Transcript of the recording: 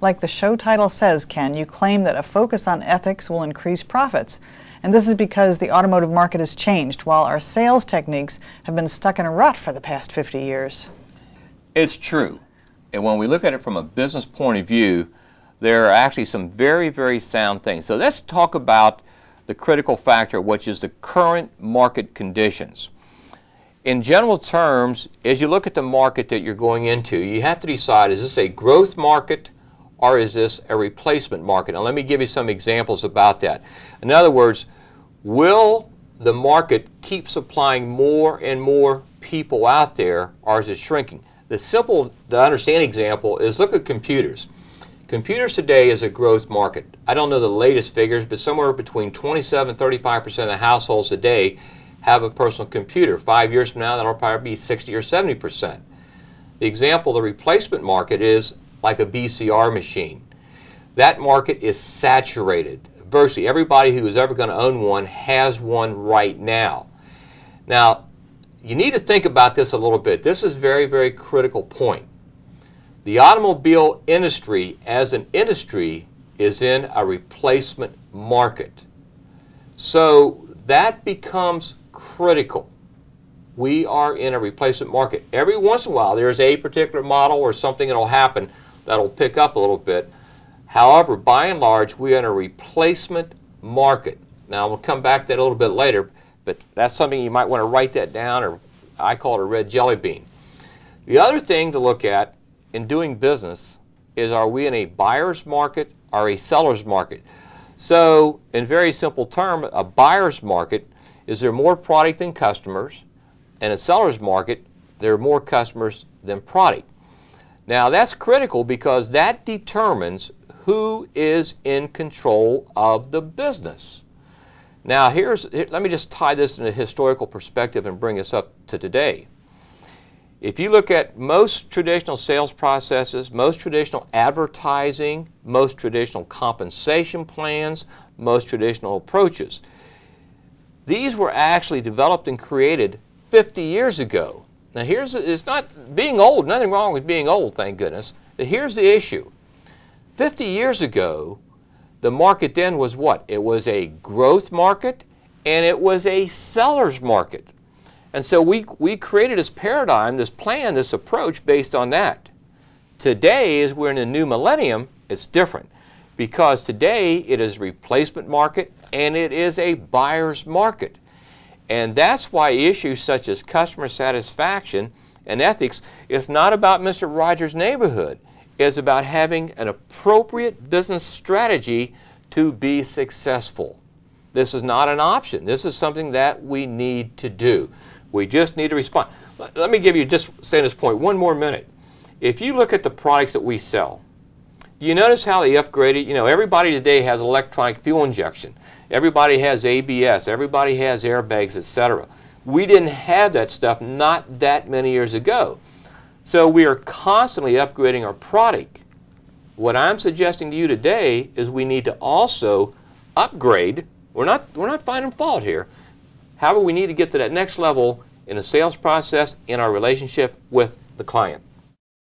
Like the show title says, Ken, you claim that a focus on ethics will increase profits. And this is because the automotive market has changed, while our sales techniques have been stuck in a rut for the past 50 years. It's true. And when we look at it from a business point of view, there are actually some very, very sound things. So let's talk about the critical factor, which is the current market conditions. In general terms, as you look at the market that you're going into, you have to decide, is this a growth market or is this a replacement market? Now let me give you some examples about that. In other words, will the market keep supplying more and more people out there, or is it shrinking? The simple to understand example is look at computers. Computers today is a growth market. I don't know the latest figures, but somewhere between 27 and 35% of the households today have a personal computer. 5 years from now, that'll probably be 60 or 70%. The example, the replacement market is like a VCR machine. That market is saturated. Virtually everybody who is ever going to own one has one right now. Now, you need to think about this a little bit. This is a very, very critical point. The automobile industry as an industry is in a replacement market. So that becomes critical. We are in a replacement market. Every once in a while there's a particular model or something that will happen that'll pick up a little bit. However, by and large, we are in a replacement market. Now, we'll come back to that a little bit later, but that's something you might want to write that down, or I call it a red jelly bean. The other thing to look at in doing business is, are we in a buyer's market or a seller's market? So, in very simple terms, a buyer's market is there more product than customers, and a seller's market, there are more customers than product. Now that's critical because that determines who is in control of the business. Now let me just tie this in a historical perspective and bring us up to today. If you look at most traditional sales processes, most traditional advertising, most traditional compensation plans, most traditional approaches, these were actually developed and created 50 years ago. Now it's not being old, nothing wrong with being old, thank goodness. But here's the issue. 50 years ago, the market then was what? It was a growth market and it was a seller's market. And so we created this paradigm, this plan, this approach based on that. Today, as we're in a new millennium, it's different. Because today it is a replacement market and it is a buyer's market. And that's why issues such as customer satisfaction and ethics is not about Mr. Rogers' neighborhood. It's about having an appropriate business strategy to be successful. This is not an option. This is something that we need to do. We just need to respond. Let me give you, just say this point, one more minute. If you look at the products that we sell, you notice how they upgraded. You know, everybody today has electronic fuel injection. Everybody has ABS. Everybody has airbags, etc. We didn't have that stuff not that many years ago. So we are constantly upgrading our product. What I'm suggesting to you today is we need to also upgrade. We're not finding fault here. However, we need to get to that next level in the sales process, in our relationship with the client.